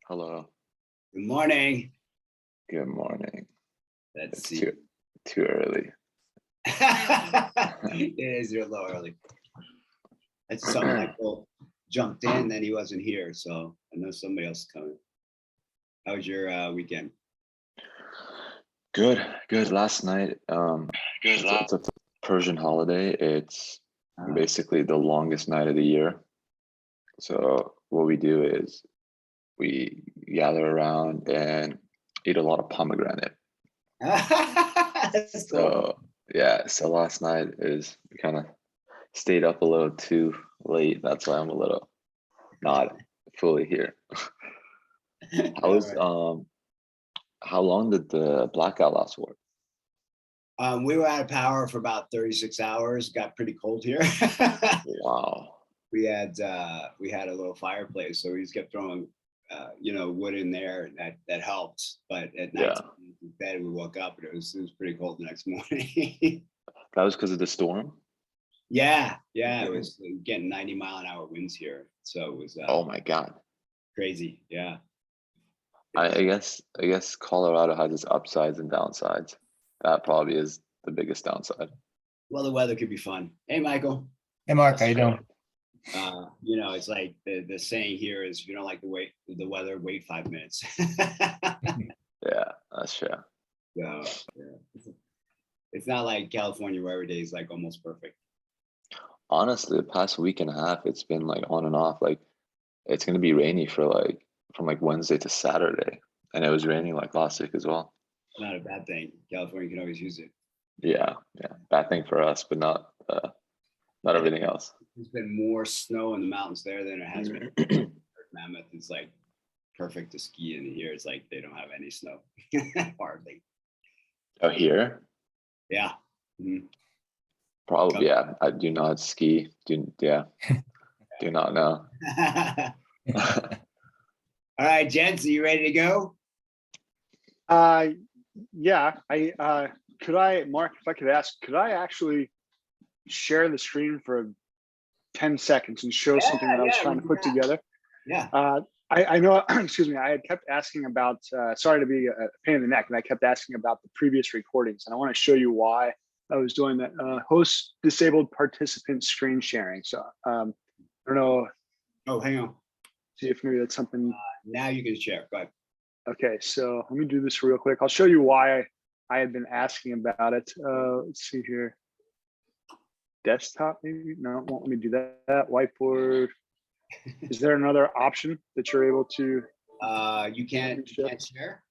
Hello. Good morning. Good morning. Let's It's see. too early. It is a little early. That's something Michael jumped in, then he wasn't here, so I know somebody else is coming. How was your weekend? Good. Last night, it's a Persian holiday. It's basically the longest night of the year. So what we do is we gather around and eat a lot of pomegranate. That's cool. So last night we kind of stayed up a little too late. That's why I'm a little not fully here. How long did the blackout last for? We were out of power for about 36 hours. Got pretty cold here. Wow. We had a little fireplace, so we just kept throwing wood in there. That helped. But at night, in bed, we woke up and it was pretty cold the next morning. That was because of the storm? Yeah, it was getting 90-mile-an-hour winds here, so it was Oh my God. crazy. Yeah. I guess Colorado has its upsides and downsides. That probably is the biggest downside. Well, the weather could be fun. Hey, Michael. Hey, Mark, how you doing? It's like the saying here is, if you don't like the weather, wait 5 minutes. Yeah, that's true. So, yeah. It's not like California where every day is like almost perfect. Honestly, the past week and a half, it's been like on and off. Like it's gonna be rainy from Wednesday to Saturday, and it was raining like last week as well. Not a bad thing. California can always use it. Yeah. Bad thing for us, but not everything else. There's been more snow in the mountains there than it has been. Mammoth is like perfect to ski in. Here it's like they don't have any snow. Hardly. Oh, here? Yeah. Mm-hmm. Probably, yeah. I do not ski. Do not know. All right, gents, are you ready to go? Yeah. Could I, Mark, if I could ask, could I actually share the screen for 10 seconds and show something that I was trying to put together? Yeah. I know, excuse me, I had kept asking about, sorry to be a pain in the neck, and I kept asking about the previous recordings, and I want to show you why I was doing that. Host disabled participant screen sharing. So I don't know. Oh, hang on. See if maybe that's something. Now you can share. Go ahead. Okay, so let me do this real quick. I'll show you why I had been asking about it. Let's see here. Desktop, maybe? No, it won't let me do that. Whiteboard. Is there another option that you're able to? You can't share?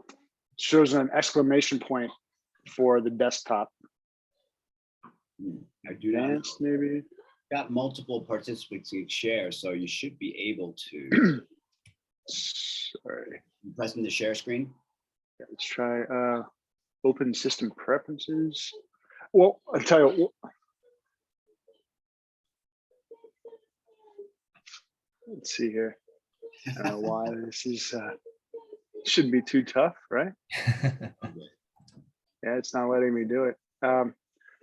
It shows an exclamation point for the desktop. I do not. Advanced, maybe. Got multiple participants who share, so you should be able to. Sorry. You pressing the share screen? Yeah, let's try open system preferences. Well, I'll tell you. Let's see here. I don't know why this is shouldn't be too tough, right? Yeah, it's not letting me do it.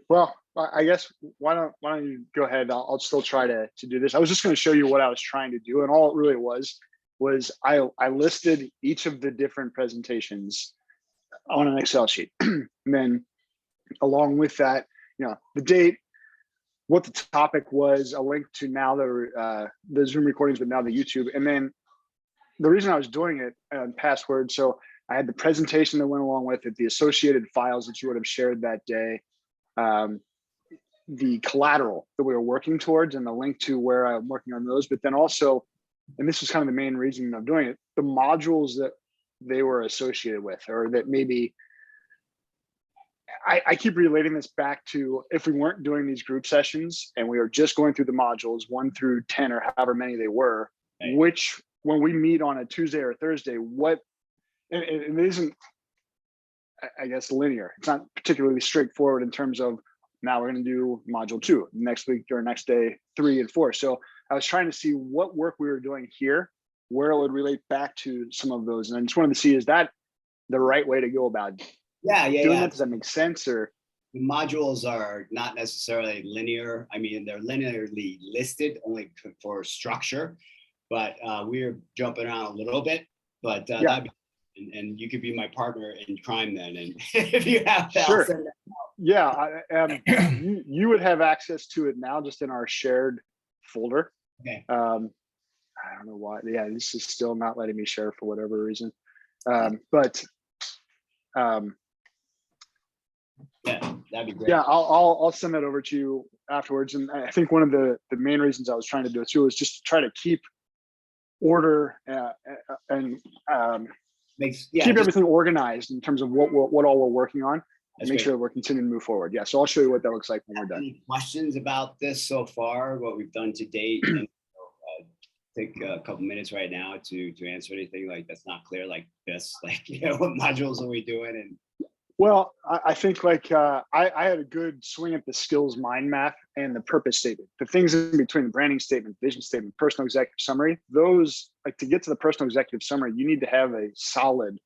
Well, I guess why don't you go ahead? I'll still try to do this. I was just going to show you what I was trying to do, and all it really was I listed each of the different presentations on an Excel sheet, and then along with that, the date, what the topic was, a link to now the Zoom recordings, but now the YouTube, and then the reason I was doing it and password. So I had the presentation that went along with it, the associated files that you would have shared that day, the collateral that we were working towards, and the link to where I'm working on those. But then also, and this is kind of the main reason I'm doing it, the modules that they were associated with, or that maybe I keep relating this back to if we weren't doing these group sessions and we were just going through the modules 1 through 10 or however many they were, right. Which when we meet on a Tuesday or Thursday, what, and it isn't, I guess, linear. It's not particularly straightforward in terms of now we're going to do module 2 next week or next day 3 and 4. So I was trying to see what work we were doing here where it would relate back to some of those. And I just wanted to see, is that the right way to go about doing that? Does that make sense? Or the modules are not necessarily linear. I mean, they're linearly listed only for structure, but we're jumping around a little bit. But that'd be, and you could be my partner in crime then. And if you have that, sure. You would have access to it now, just in our shared folder. Okay. I don't know why. Yeah, this is still not letting me share for whatever reason. But yeah, that'd be great. Yeah, I'll send that over to you afterwards. And I think one of the main reasons I was trying to do it too was just to try to keep order and keep everything organized in terms of what all we're working on, and make sure that we're continuing to move forward. Yeah, so I'll show you what that looks like when we're done. Any questions about this so far, what we've done to date? And take a couple minutes right now to answer anything like that's not clear, like this, like, you know, what modules are we doing? And well, I think like I had a good swing at the skills mind map and the purpose statement, the things in between the branding statement, vision statement, personal executive summary. Those, like, to get to the personal executive summary, you need to have a solid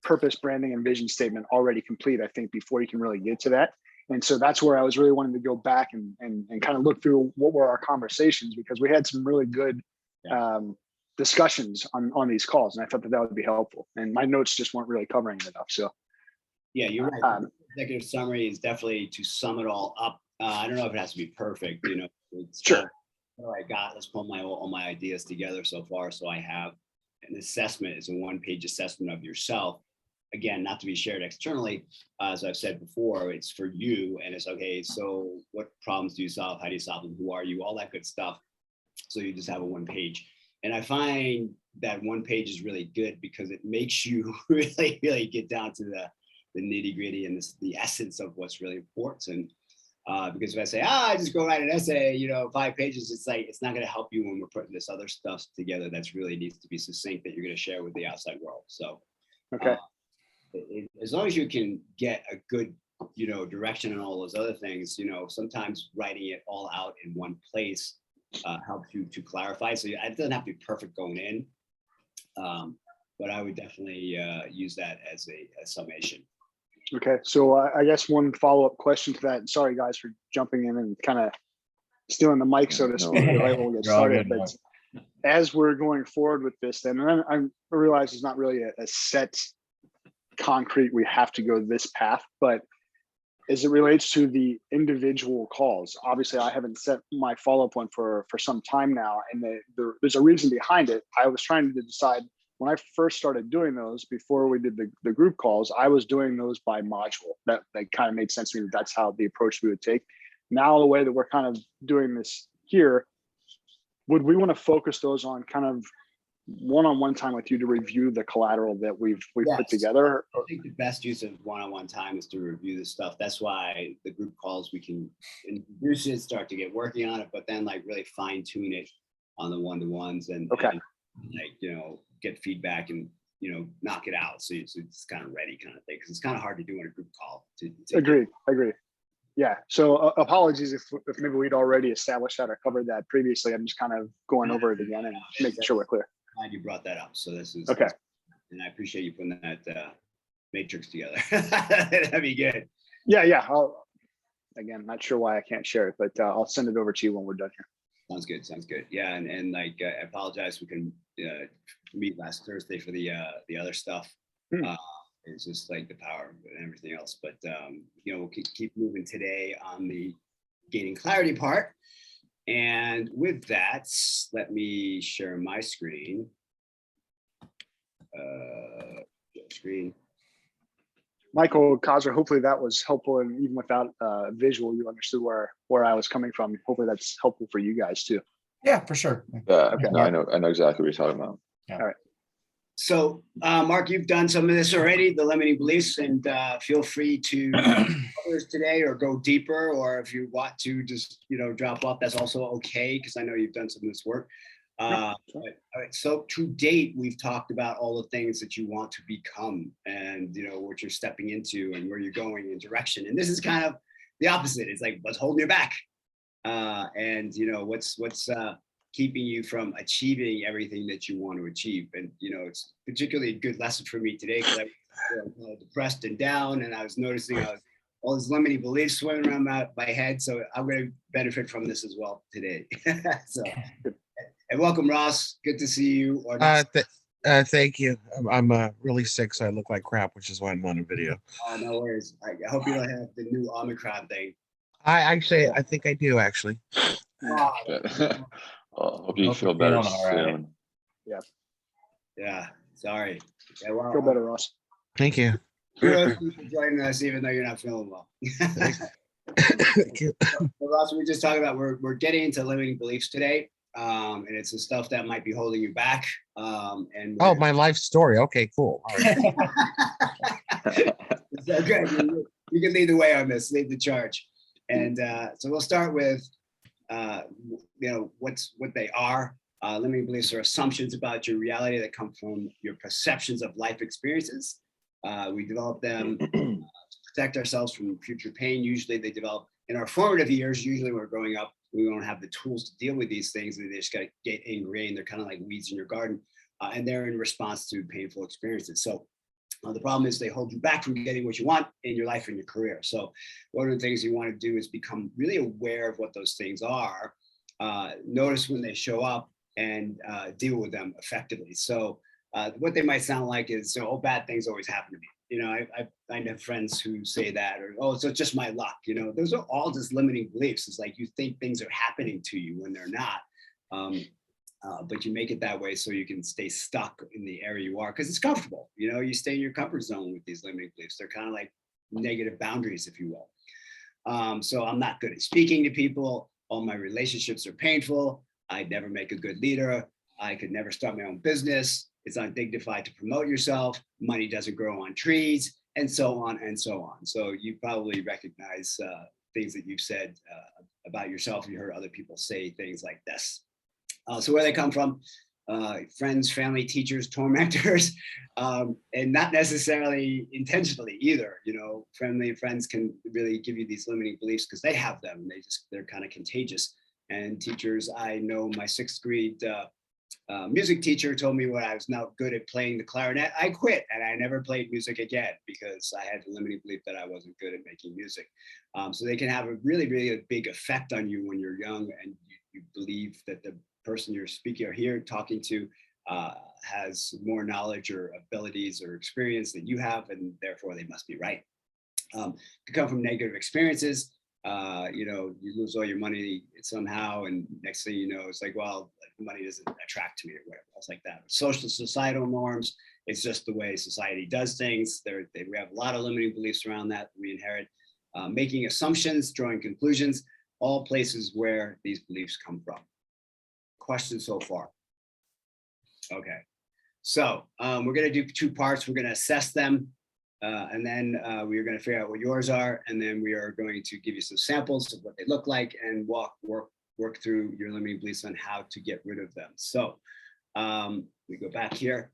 purpose, branding, and vision statement already complete, I think, before you can really get to that. And so that's where I was really wanting to go back and kind of look through what were our conversations, because we had some really good discussions on these calls, and I thought that would be helpful. And my notes just weren't really covering it enough. So yeah, you're right. Executive summary is definitely to sum it all up. I don't know if it has to be perfect, you know. Sure. What I got, let's pull all my ideas together so far. So I have an assessment. It's a one-page assessment of yourself. Again, not to be shared externally. As I've said before, it's for you, and it's okay. So what problems do you solve? How do you solve them? Who are you? All that good stuff. So you just have a one page. And I find that one page is really good because it makes you really, really get down to the nitty gritty and the essence of what's really important. Because if I say, I just go write an essay, you know, 5 pages, it's like, it's not going to help you when we're putting this other stuff together that's really needs to be succinct that you're going to share with the outside world. So, okay. As long as you can get a good, you know, direction and all those other things, you know, sometimes writing it all out in one place helps you to clarify. So it doesn't have to be perfect going in, but I would definitely use that as a summation. Okay, so I guess one follow-up question to that. Sorry, guys, for jumping in and kind of stealing the mic, so to speak, right when we get started. But as we're going forward with this, then I realize it's not really a set concrete, we have to go this path, but as it relates to the individual calls, obviously I haven't set my follow-up one for some time now, and there's a reason behind it. I was trying to decide, when I first started doing those, before we did the group calls, I was doing those by module. That kind of made sense to me. That's how the approach we would take. Now, the way that we're kind of doing this here, would we want to focus those on kind of one-on-one time with you to review the collateral that we've put together? I think the best use of one-on-one time is to review the stuff. That's why the group calls, we can introduce it, start to get working on it, but then like really fine tune it on the one-to-ones and like, you know, get feedback and, you know, knock it out. So it's kind of ready kind of thing. Cause it's kind of hard to do in a group call. Agree. Yeah. So apologies if maybe we'd already established that or covered that previously. I'm just kind of going over it again and making sure we're clear. Glad you brought that up. So this is okay. And I appreciate you putting that matrix together. That'd be good. Yeah. Again, not sure why I can't share it, but I'll send it over to you when we're done here. Sounds good. Yeah, and like I apologize, we can meet last Thursday for the other stuff. It's just like the power and everything else, but you know, we'll keep moving today on the gaining clarity part. And with that, let me share my screen. Michael Kaiser, hopefully that was helpful, and even without visual, you understood where I was coming from. Hopefully that's helpful for you guys too. Yeah, for sure. Yeah, okay. No, I know exactly what you're talking about. Yeah. All right. So, Mark, you've done some of this already, the limiting beliefs, and feel free to others today or go deeper, or if you want to just, you know, drop off, that's also okay, because I know you've done some of this work. All right, so to date, we've talked about all the things that you want to become and, you know, what you're stepping into and where you're going in direction. And this is kind of the opposite. It's like, what's holding you back? And, you know, what's keeping you from achieving everything that you want to achieve. And, it's particularly a good lesson for me today because I was depressed and down, and I was noticing all these limiting beliefs swimming around my head. So I'm going to benefit from this as well today. So, and welcome, Ross. Good to see you. Or thank you. I'm really sick, so I look like crap, which is why I'm on a video. Oh, no worries. I hope you don't have the new Omicron thing. I think I do actually. Oh, Well, hope you feel better soon. yeah. Sorry. Yeah, well, Feel better, Ross. Thank you. Kudos to you for joining us, even though you're not feeling well. Thank you. So, Ross, we're just talking about we're getting into limiting beliefs today, and it's the stuff that might be holding you back. And Oh, my life story. Okay, cool. All right. So good. You can lead the way on this. Lead the charge. And so we'll start with what they are. Limiting beliefs are assumptions about your reality that come from your perceptions of life experiences. We develop them to protect ourselves from future pain. Usually they develop in our formative years. Usually when we're growing up, we don't have the tools to deal with these things, and they just got to get ingrained. They're kind of like weeds in your garden, and they're in response to painful experiences. So the problem is they hold you back from getting what you want in your life and your career. So one of the things you want to do is become really aware of what those things are, notice when they show up, and deal with them effectively. So what they might sound like is, bad things always happen to me. I have friends who say that, or, oh, so it's just my luck. Those are all just limiting beliefs. It's like you think things are happening to you when they're not. But you make it that way so you can stay stuck in the area you are because it's comfortable. You stay in your comfort zone with these limiting beliefs. They're kind of like negative boundaries, if you will. So I'm not good at speaking to people. All my relationships are painful. I'd never make a good leader. I could never start my own business. It's undignified to promote yourself. Money doesn't grow on trees, and so on and so on. So you probably recognize things that you've said about yourself. You heard other people say things like this. So where they come from, friends, family, teachers, tormentors, and not necessarily intentionally either. Family and friends can really give you these limiting beliefs because they have them. They're kind of contagious. And teachers, I know my 6th grade music teacher told me when I was not good at playing the clarinet, I quit and I never played music again because I had the limiting belief that I wasn't good at making music. So they can have a really, really big effect on you when you're young and you believe that the person you're speaking or here talking to has more knowledge or abilities or experience than you have, and therefore they must be right. Could come from negative experiences. You lose all your money somehow, and next thing you know, it's like, well, money doesn't attract to me or whatever else like that. Social societal norms, it's just the way society does things. We have a lot of limiting beliefs around that we inherit. Making assumptions, drawing conclusions, all places where these beliefs come from. Questions so far? Okay, so we're going to do 2 parts. We're going to assess them. And then we are going to figure out what yours are, and then we are going to give you some samples of what they look like and work through your limiting beliefs on how to get rid of them. So we go back here.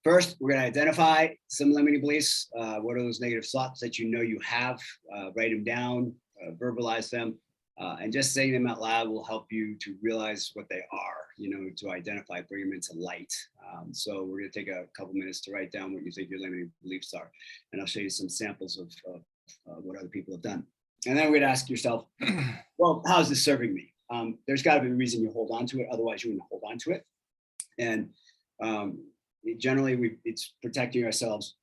First, we're going to identify some limiting beliefs. What are those negative thoughts that you have? Write them down, verbalize them, and just saying them out loud will help you to realize what they are, to identify, bring them into light. So we're going to take a couple minutes to write down what you think your limiting beliefs are. And I'll show you some samples of what other people have done. And then we're going to ask yourself, well, how is this serving me? There's got to be a reason you hold on to it. Otherwise, you wouldn't hold on to it. And generally, it's protecting ourselves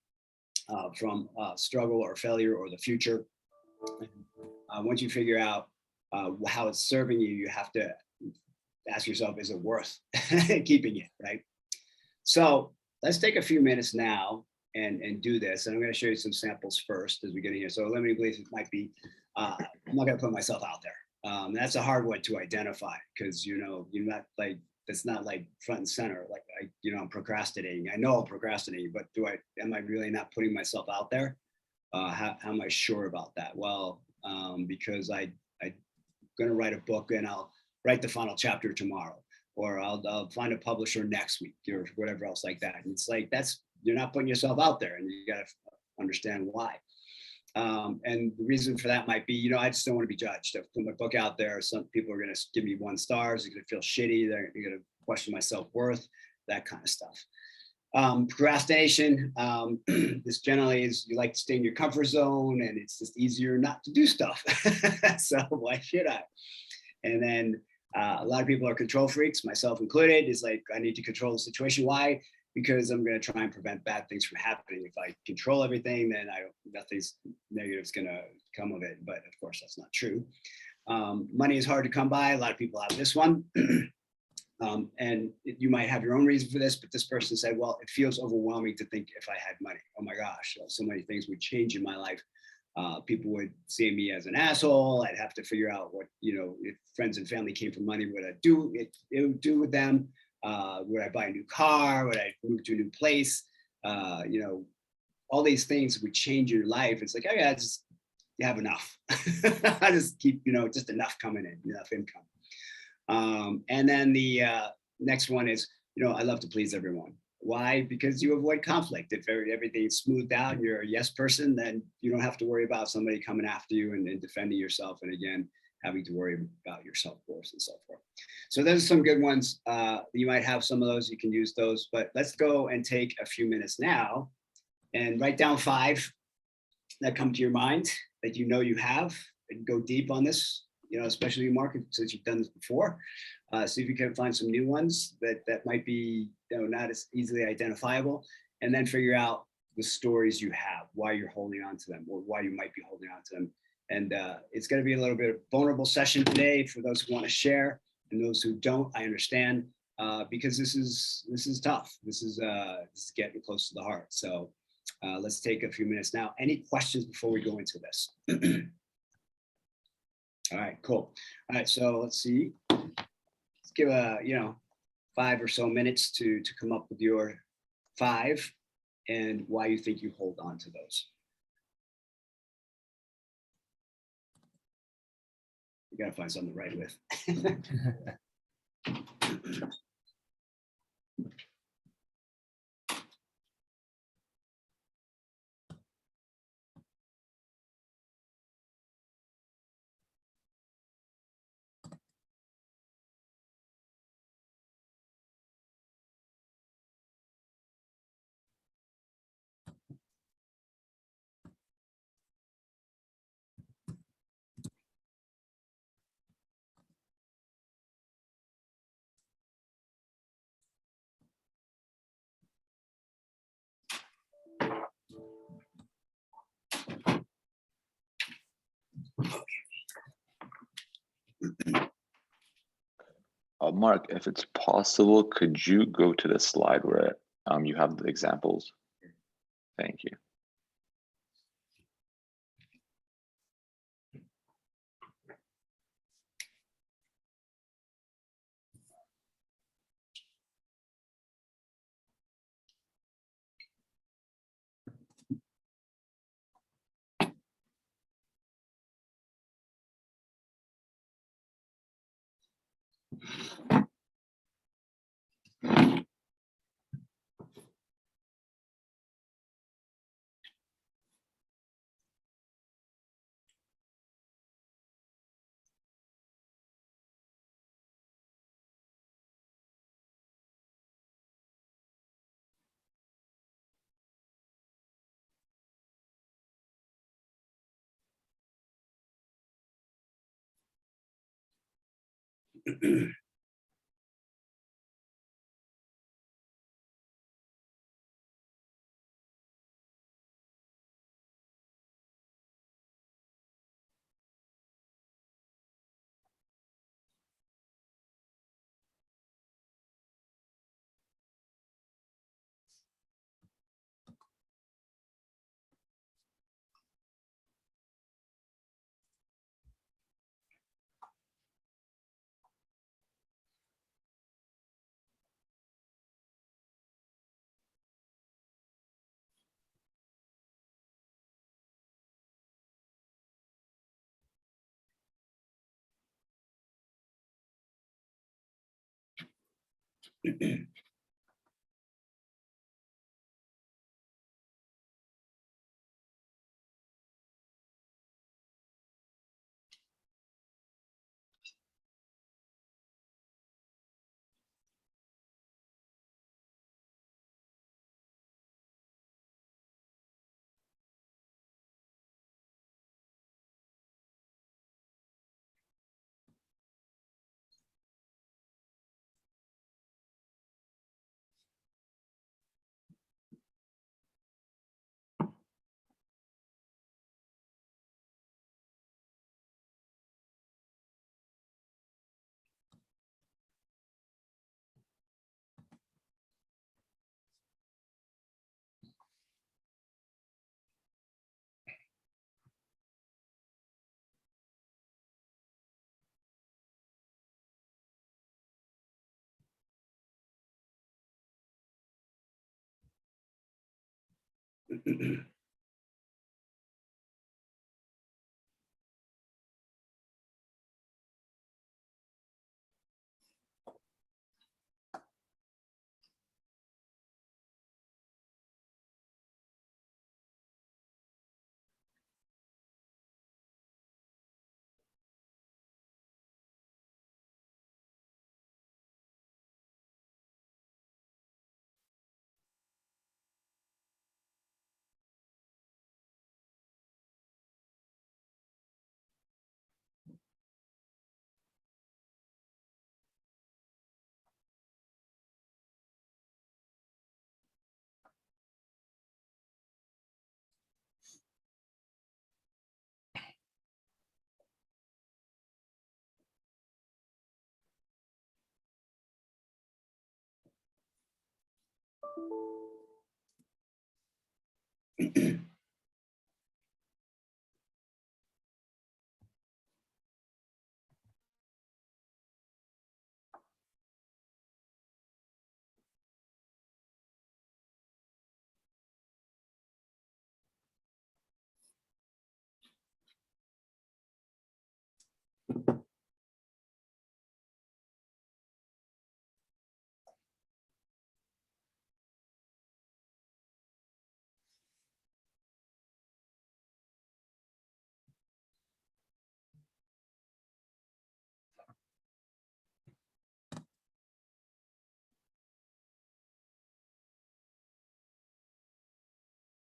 from struggle or failure or the future. Once you figure out how it's serving you, you have to ask yourself, is it worth keeping it, right? So let's take a few minutes now and do this. And I'm going to show you some samples first as we get in here. So limiting beliefs might be, I'm not going to put myself out there. That's a hard one to identify because, you're not like, it's not like front and center. Like, I'm procrastinating. I know I'm procrastinating, but am I really not putting myself out there? How am I sure about that? Well, because I'm going to write a book and I'll write the final chapter tomorrow, or I'll find a publisher next week or whatever else like that. And it's like, you're not putting yourself out there, and you got to understand why. And the reason for that might be, you know, I just don't want to be judged. If I put my book out there, some people are going to give me 1 star. They're going to feel shitty. They're going to question my self-worth, that kind of stuff. Procrastination, this generally is you like to stay in your comfort zone and it's just easier not to do stuff. So why should I? And then a lot of people are control freaks, myself included. It's like, I need to control the situation. Why? Because I'm going to try and prevent bad things from happening. If I control everything, then nothing's negative is going to come of it. But of course, that's not true. Money is hard to come by. A lot of people have this one. And you might have your own reason for this, but this person said, well, it feels overwhelming to think if I had money. Oh my gosh, so many things would change in my life. People would see me as an asshole. I'd have to figure out what, you know, if friends and family came from money, what I'd do, it would do with them. Would I buy a new car? Would I move to a new place? You know, all these things would change your life. It's like, oh yeah, just you have enough. I just keep, you know, just enough coming in, enough income. And then the next one is, you know, I love to please everyone. Why? Because you avoid conflict. If everything's smoothed out and you're a yes person, then you don't have to worry about somebody coming after you and defending yourself. And again, having to worry about your self-worth and so forth. So those are some good ones. You might have some of those, you can use those, but let's go and take a few minutes now and write down 5 that come to your mind that you know you have, and go deep on this, you know, especially Mark, since you've done this before. See if you can find some new ones that might be, you know, not as easily identifiable, and then figure out the stories you have, why you're holding on to them, or why you might be holding on to them. And it's going to be a little bit of a vulnerable session today for those who want to share, and those who don't, I understand, because this is tough. This is getting close to the heart. So let's take a few minutes now. Any questions before we go into this? All right, cool. All right, so let's see. Let's give a, you know, 5 or so minutes to come up with your 5 and why you think you hold on to those. You gotta find something to write with. Mark, if it's possible, could you go to the slide where you have the examples? Thank you.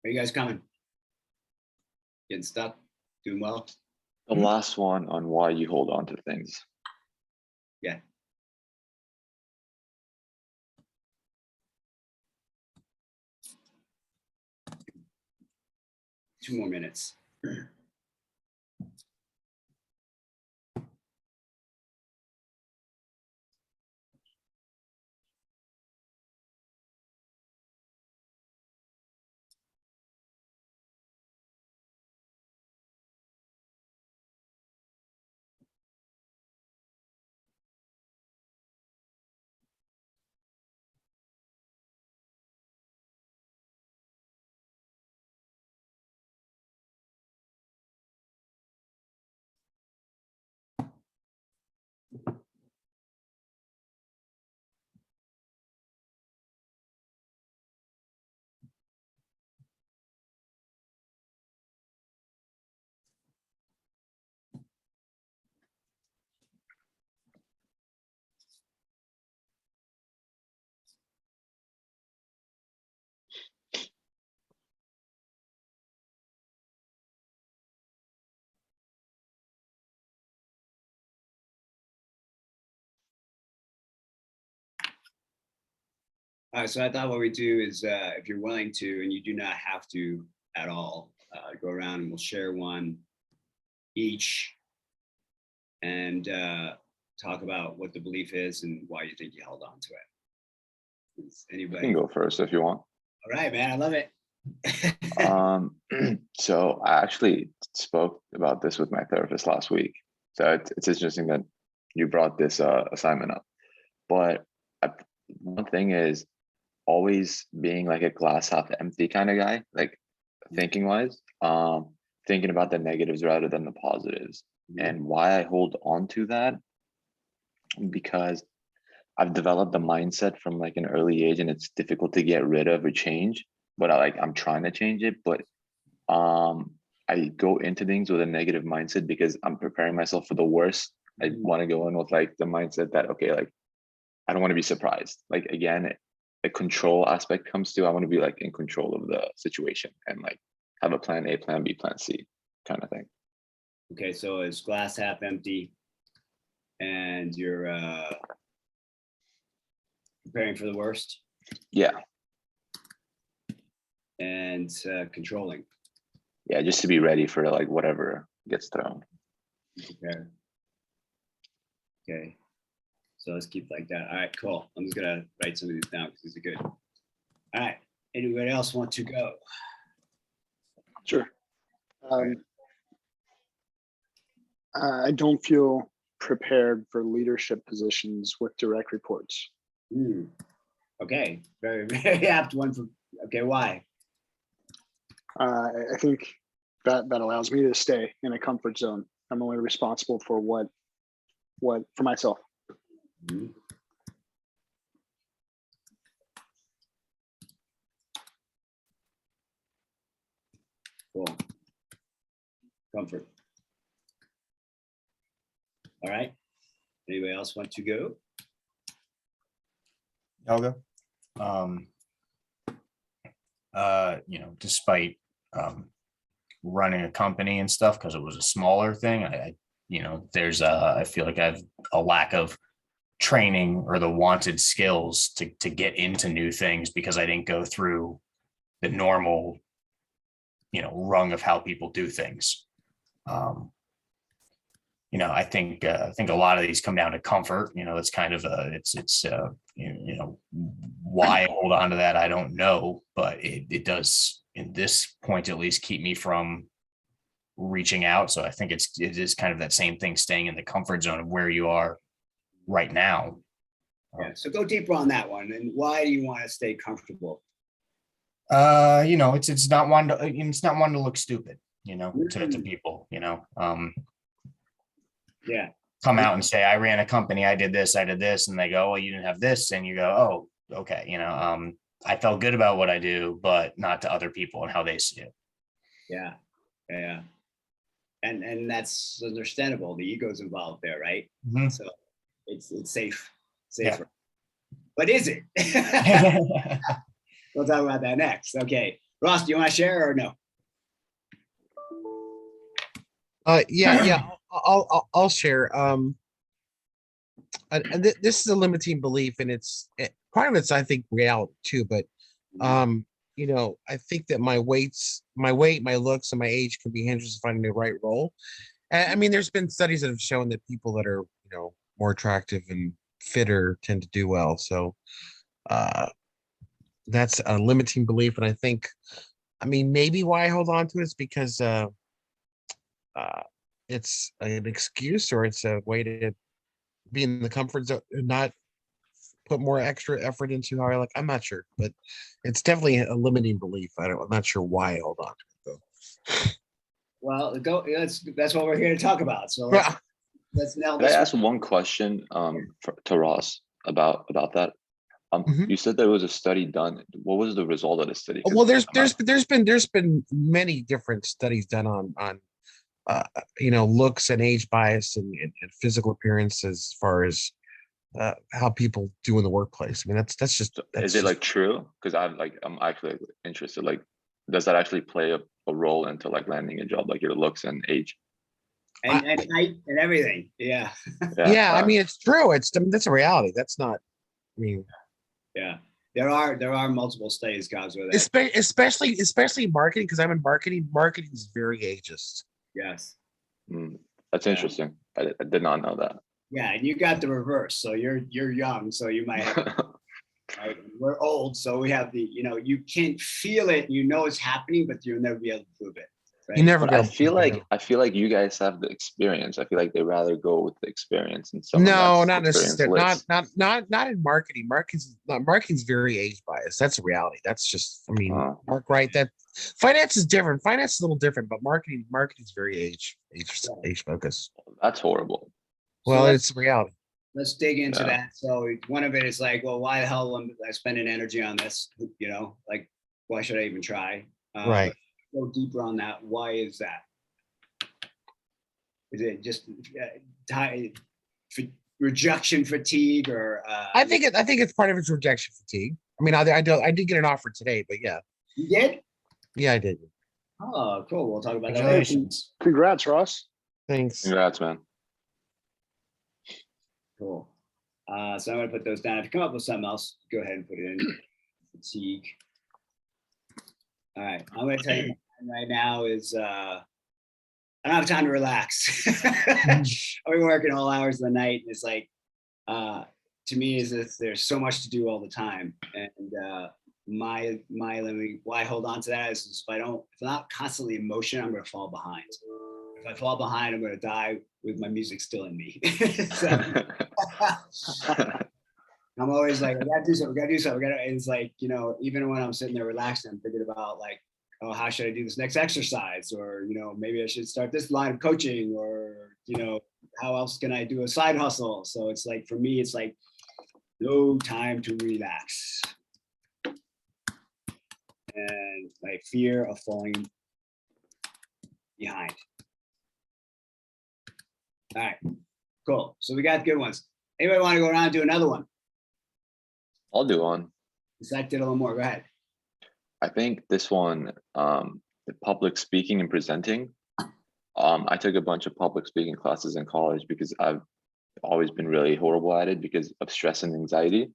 Are you guys coming? Getting stuck? Doing well? The last one on why you hold on to things. Yeah. Two more minutes. All right, so I thought what we do is if you're willing to, and you do not have to at all, go around and we'll share one each and talk about what the belief is and why you think you held on to it. Is You anybody? can go first if you want. All right, man, I love it. So I actually spoke about this with my therapist last week. So it's interesting that you brought this assignment up. But one thing is always being like a glass half empty kind of guy, like thinking wise, thinking about the negatives rather than the positives. And why I hold on to that, because I've developed the mindset from like an early age and it's difficult to get rid of or change, but I'm trying to change it. But I go into things with a negative mindset because I'm preparing myself for the worst. I want to go in with like the mindset that, okay, like I don't want to be surprised. Like again, the control aspect comes to, I want to be like in control of the situation and like have a plan A, plan B, plan C kind of thing. Okay, so it's glass half empty and you're preparing for the worst Yeah. and controlling. Yeah, just to be ready for like whatever gets thrown. Okay. Okay. So let's keep like that. All right, cool. I'm just gonna write some of these down because these are good. All right. Anybody else want to go? Sure. I don't feel prepared for leadership positions with direct reports. Okay, very, very apt one for, okay, why? I think that allows me to stay in a comfort zone. I'm only responsible for what for myself. Mhm. Cool. Comfort. All right. Anybody else want to go? Yoga. Despite running a company and stuff, because it was a smaller thing, I feel like I have a lack of training or the wanted skills to get into new things because I didn't go through the normal, rung of how people do things. I think a lot of these come down to comfort. It's kind of why I hold on to that, I don't know, but it does, in this point at least, keep me from reaching out. So I think it is kind of that same thing, staying in the comfort zone of where you are right now. Yeah. So go deeper on that one. And why do you want to stay comfortable? It's not one to look stupid, to people, Yeah. come out and say, I ran a company, I did this, and they go, well, you didn't have this. And you go, oh, okay. I felt good about what I do, but not to other people and how they see it. Yeah. Yeah. And that's understandable. The ego's involved there, right? Mhm. So it's safer. Yeah. But is it? We'll talk about that next. Okay. Ross, do you want to share or no? Yeah, I'll share. This is a limiting belief, and part of it's, I think, reality too. But I think that my weight, my looks, and my age can be hindrances to finding the right role. I mean, there's been studies that have shown that people that are, more attractive and fitter tend to do well. So that's a limiting belief, and I think, maybe why I hold on to it is because it's an excuse, or it's a way to be in the comfort zone and not put more extra effort into how I like. I'm not sure, but it's definitely a limiting belief. I'm not sure why I hold on to it though. Well, that's what we're here to talk about. So let's nail Can I this. ask one question to Ross about that? Mhm. You said there was a study done. What was the result of the study? 'Cause Well, there's I'm been many different studies done on looks and age bias and physical appearance as far as how people do in the workplace. I mean, that's just is it like true? Because I'm actually interested. Like, does that actually play a role into like landing a job, like your looks and age? And height and everything. Yeah. yeah. I wow. mean, it's true. That's a reality. That's not. I mean, Yeah. There are multiple studies, guys, with that. especially marketing, because I'm in marketing. Marketing is very ageist. Yes. That's Yeah. interesting. I did not know that. Yeah, and you got the reverse. So you're young, so you might have. Right? We're old, so we have the, you can't feel it. It's happening, but you'll never be able to prove it. Right? You never But go. I feel like you guys have the experience. I feel like they rather go with the experience and someone No, that's not necessarily. experienced. Not in marketing. Marketing's very age biased. That's a reality. That's just. I mean, Mark, right? That finance is different. Finance is a little different, but marketing's very age focused. That's horrible. Well, So it's a reality. let's dig into Yeah. that. So one of it is like, well, why the hell am I spending energy on this? Like, why should I even try? Right. Go deeper on that. Why is that? Is it just rejection fatigue, or? I think it's part of its rejection fatigue. I mean, I did get an offer today, but yeah. You did? Yeah, I did. Oh, cool. We'll talk about that later. Congratulations. Congrats, Ross. Thanks. Congrats, man. Cool. So I'm going to put those down. If you come up with something else, go ahead and put it in. Fatigue. All right. I'm going to tell you right now is I don't have time to relax. I've been working all hours of the night, and it's like, to me, is that there's so much to do all the time, and my limit, why I hold on to that is if I'm not constantly in motion, I'm going to fall behind. If I fall behind, I'm going to die with my music still in me. So, I'm always like, I gotta do something. It's like, even when I'm sitting there relaxing, I'm thinking about like, oh, how should I do this next exercise? Or, maybe I should start this line of coaching, or, how else can I do a side hustle? So it's like, for me, it's like no time to relax. And my fear of falling behind. All right, cool. So we got good ones. Anybody want to go around and do another one? I'll do one. Zach did a little more. Go ahead. I think this one, the public speaking and presenting. I took a bunch of public speaking classes in college because I've always been really horrible at it because of stress and anxiety.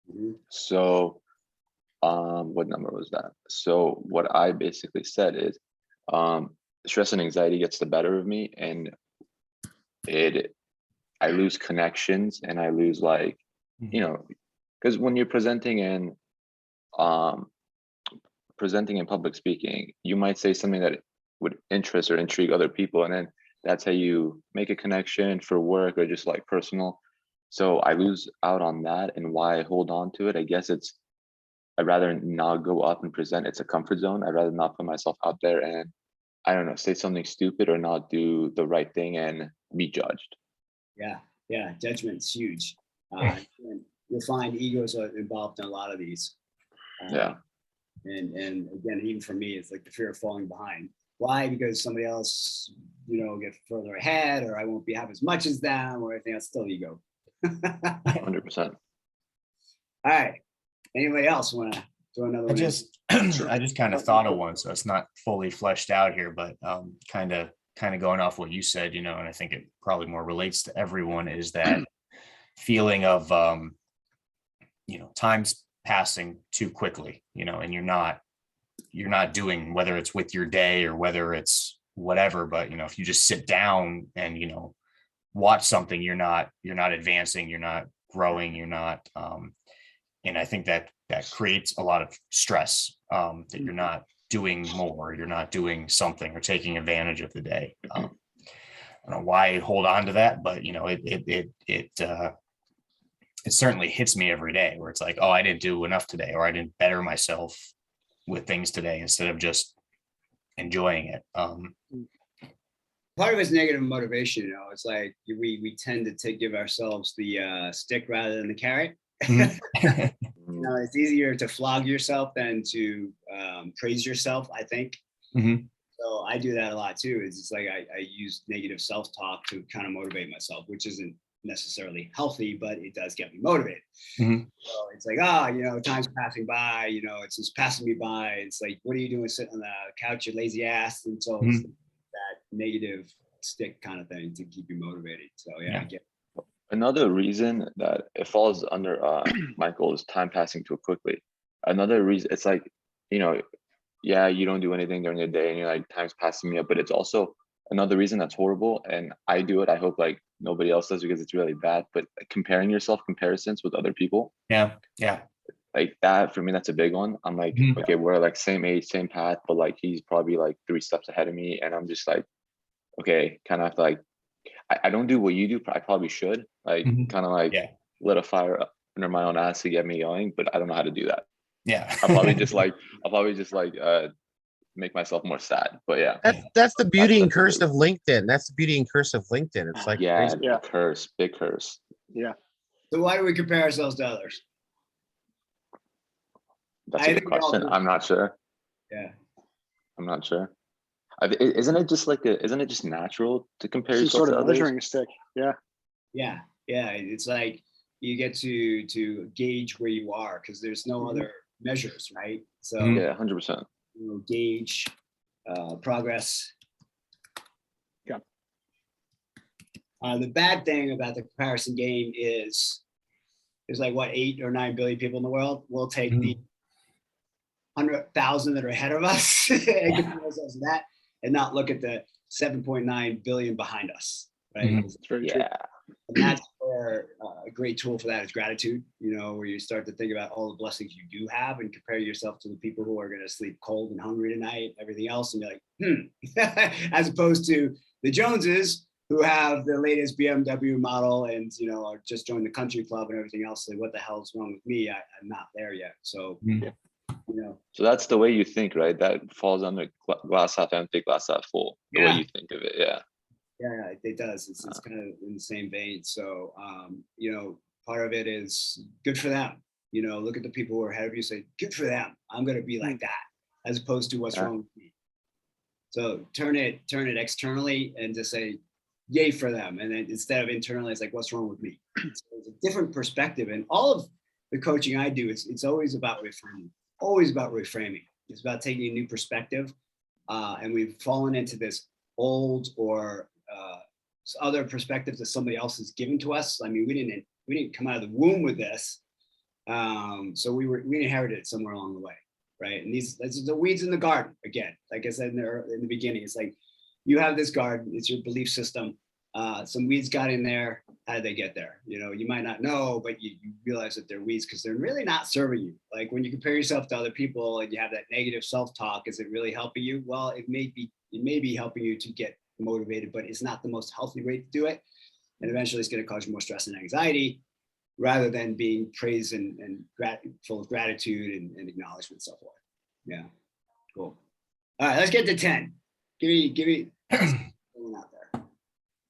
Mhm. So, what number was that? So what I basically said is, stress and anxiety gets the better of me, and I lose connections, and I lose because when you're presenting in public speaking, you might say something that would interest or intrigue other people, and then that's how you make a connection for work or just like personal. So I lose out on that, and why I hold on to it, I guess I'd rather not go up and present. It's a comfort zone. I'd rather not put myself out there and, I don't know, say something stupid or not do the right thing and be judged. Yeah, judgment's huge. And you'll find egos are involved in a lot of these. Yeah. And again, even for me, it's like the fear of falling behind. Why? Because somebody else, get further ahead, or I won't have as much as them, or anything else. Still ego. 100%. All right. Anybody else want to throw another one? I just kind of thought of one, so it's not fully fleshed out here, but kind of going off what you said, and I think it probably more relates to everyone, is that feeling of time's passing too quickly, and you're not doing, whether it's with your day or whether it's whatever, but if you just sit down and watch something, you're not advancing, you're not growing, you're not and I think that creates a lot of stress, that you're not doing more, you're not doing something or taking advantage of the day. I don't know why I hold on to that, but it certainly hits me every day, where it's like, oh, I didn't do enough today, or I didn't better myself with things today, instead of just enjoying it. Part of it's negative motivation. It's like we tend to give ourselves the stick rather than the carrot. It's easier to flog yourself than to praise yourself, I think. Mm-hmm. So I do that a lot too. It's just like I use negative self-talk to kind of motivate myself, which isn't necessarily healthy, but it does get me motivated. Mm-hmm. So it's like, time's passing by, it's just passing me by. It's like, what are you doing sitting on the couch, you lazy ass? And so it's that negative stick kind of thing to keep you motivated. So I get it. Another reason that it falls under Michael is time passing too quickly. Another reason, it's like, you don't do anything during the day and you're like, time's passing me up, but it's also another reason that's horrible. And I do it. I hope like nobody else does, because it's really bad, but comparing comparisons with other people. Yeah. Like that, for me, that's a big one. I'm like, okay, we're like same age, same path, but like, he's probably like 3 steps ahead of me. And I'm just like, okay, kind of like, I don't do what you do. I probably should kind of like lit a fire up under my own ass to get me going, but I don't know how to do that. Yeah. I'll probably just make myself more sad. But yeah, that's the beauty and curse of LinkedIn. That's the beauty and curse of LinkedIn. It's like curse, big curse. Yeah. So why do we compare ourselves to others? That's a good question. I'm not sure. Yeah. I'm not sure. Isn't it just natural to compare Some yourself sort to of others? measuring stick. Yeah. Yeah. It's like you get to gauge where you are, because there's no other measures, right? So 100%. Gauge progress. Yeah. The bad thing about the comparison game is there's like 8 or 9 billion people in the world. We'll take the 100,000 that are ahead of us and compare ourselves to that, and not look at the 7.9 billion behind us, right? It's very true. And that's where a great tool for that is gratitude, where you start to think about all the blessings you do have and compare yourself to the people who are going to sleep cold and hungry tonight, everything else. And you're like, as opposed to the Joneses, who have the latest BMW model and, are just joined the country club and everything else. Like, what the hell is wrong with me? I'm not there yet. So you know. So that's the way you think, right? That falls under glass half empty, glass half full. The way you think of it, yeah. Yeah, it does. It's kind of in the same vein. So, you know, part of it is good for them. You know, look at the people who are ahead of you. Say, good for them. I'm going to be like that, as opposed to what's wrong with me. So turn it externally and just say, yay for them. And then instead of internally, it's like, what's wrong with me? So it's a different perspective. And all of the coaching I do, it's always about reframing. Always about reframing. It's about taking a new perspective. And we've fallen into this old or other perspectives that somebody else has given to us. I mean, we didn't come out of the womb with this. So we inherited it somewhere along the way, right? And this is the weeds in the garden again. Like I said in the beginning, it's like you have this garden. It's your belief system. Some weeds got in there. How did they get there? You know, you might not know, but you realize that they're weeds because they're really not serving you. Like when you compare yourself to other people and you have that negative self-talk, is it really helping you? Well, it may be helping you to get motivated, but it's not the most healthy way to do it. And eventually it's going to cause you more stress and anxiety rather than being praised and full of gratitude and acknowledgement and so forth. Yeah, cool. All right, let's get to 10. Give me out there.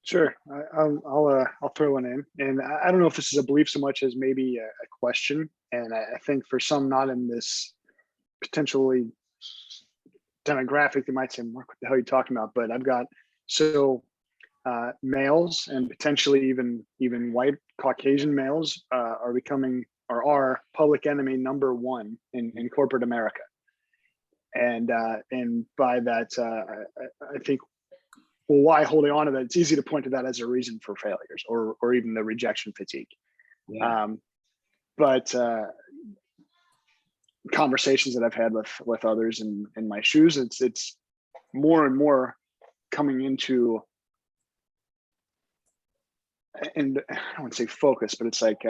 Sure, I'll throw one in, and I don't know if this is a belief so much as maybe a question. And I think for some not in this potentially demographic, they might say, "Mark, what the hell are you talking about?" But I've got males and potentially even white Caucasian males are becoming or are public enemy number one in corporate America, and by that I think. Well, why holding on to that? It's easy to point to that as a reason for failures or even the rejection fatigue. Yeah. But conversations that I've had with others in my shoes, it's more and more coming into, and I don't want to say focus, but it's like,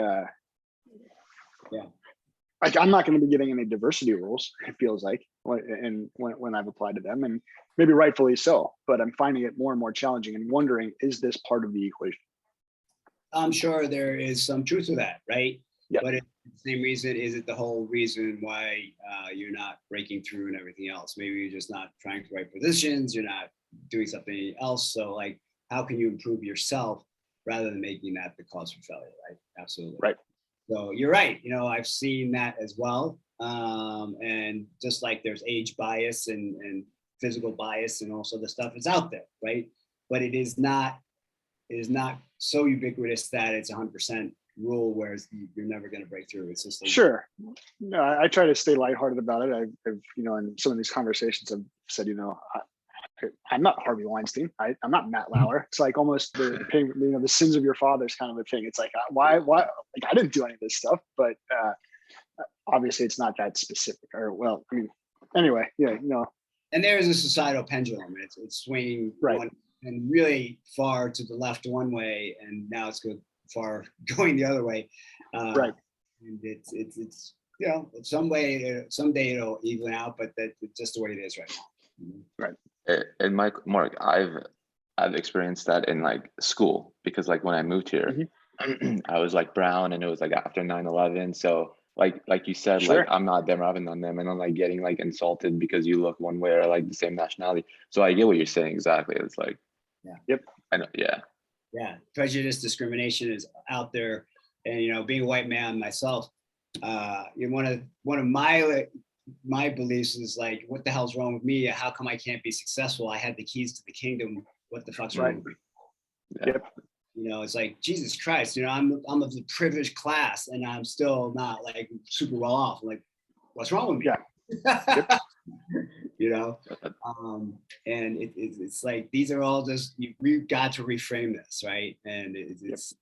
like I'm not going to be getting any diversity rules, it feels like, and when I've applied to them, and maybe rightfully so, but I'm finding it more and more challenging and wondering, is this part of the equation? I'm sure there is some truth to that, right? Yeah. But it's the same reason, is it the whole reason why you're not breaking through and everything else? Maybe you're just not trying to right positions, you're not doing something else. So like, how can you improve yourself rather than making that the cause for failure, right? Absolutely. Right. So you're right. You know, I've seen that as well. And just like there's age bias and physical bias and also the stuff is out there, right? But it is not so ubiquitous that it's 100% rule, whereas you're never going to break through. It's just like, Sure. No, I try to stay lighthearted about it. I've in some of these conversations I've said, I'm not Harvey Weinstein. I'm not Matt Lauer. It's like almost the pain, the sins of your fathers kind of a thing. It's like, why, like I didn't do any of this stuff, but obviously it's not that specific or, well, I mean, anyway, yeah, And there is a societal pendulum. It's swinging one and really far to the left one way, and now it's going the other way. Right. And it's someday it'll even out, but that's just the way it is right now. Right. And Mark, I've experienced that in like school, because like when I moved here, I was like brown, and it was like after 9/11. So like you said, Sure. like I'm not them, I'm on them, and I'm like getting like insulted because you look one way or like the same nationality. So I get what you're saying exactly. It's like, yeah, yep, I know, yeah. Yeah, prejudice, discrimination is out there, and being a white man myself, one of my beliefs is like, what the hell's wrong with me? How come I can't be successful? I had the keys to the kingdom. What the fuck's wrong with me? Yeah. Yep. It's like, Jesus Christ, I'm of the privileged class and I'm still not like super well off. I'm like, what's wrong with me? Yeah. Yep. And it's like, these are all just, we've got to reframe this, right? And it's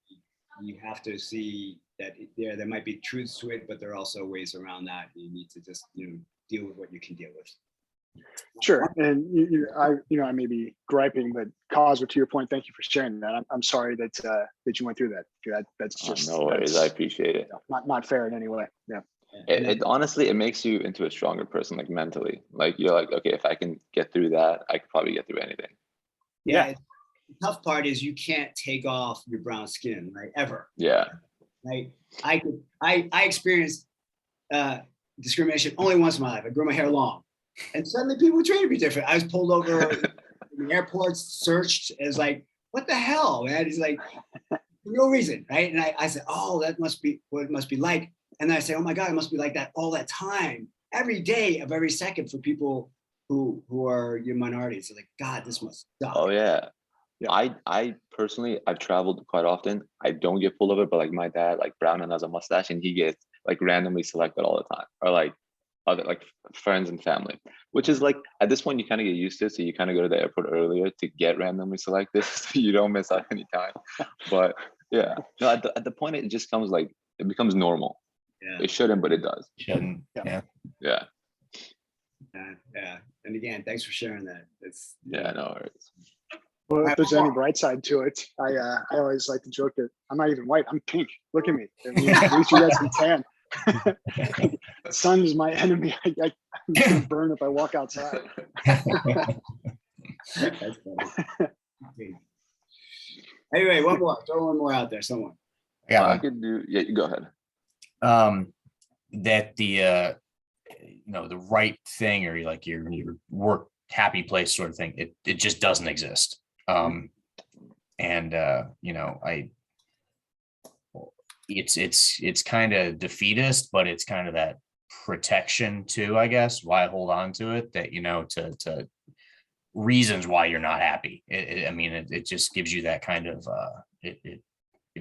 you have to see that there might be truths to it, but there are also ways around that. You need to just deal with what you can deal with. Sure. And I may be griping, but Cosmo, to your point, thank you for sharing that. I'm sorry that you went through that. That's just no worries. I appreciate it. Not fair in any way. Yeah. It honestly, it makes you into a stronger person, like mentally. Like you're like, okay, if I can get through that, I could probably get through anything. Yeah. The tough part is you can't take off your brown skin, right? Ever. Yeah. Right. I experienced discrimination only once in my life. I grew my hair long, and suddenly people treated me different. I was pulled over in the airports, searched. It was like, what the hell, man? It's like, for no reason, right? And I said, oh, that must be what it must be like. And then I say, oh my God, it must be like that all that time, every day of every second for people who are your minorities. Like, God, this must suck. Oh yeah. I personally, I've traveled quite often. I don't get pulled over, but like my dad, like brown and has a mustache, and he gets like randomly selected all the time, or like other like friends and family, which is like at this point you kind of get used to it. So you kind of go to the airport earlier to get randomly selected, so you don't miss out any time. But yeah, no, at the point it just comes like it becomes normal. Yeah. It shouldn't, but it does. Shouldn't. Yeah. Yeah. Yeah. And again, thanks for sharing that. It's Yeah. No worries. Well, if there's any bright side to it, I always like to joke that I'm not even white. I'm pink. Look at me. I mean, at least you guys can tan. The sun is my enemy. I'm gonna burn if I walk outside. That's funny. Anyway, one more. Throw one more out there. Someone. I got I one. could do. Yeah, you go ahead. That the the right thing, or like your work happy place sort of thing, it just doesn't exist. It's kind of defeatist, but it's kind of that protection too, I guess, why I hold on to it, that to reasons why you're not happy. It just gives you that kind of it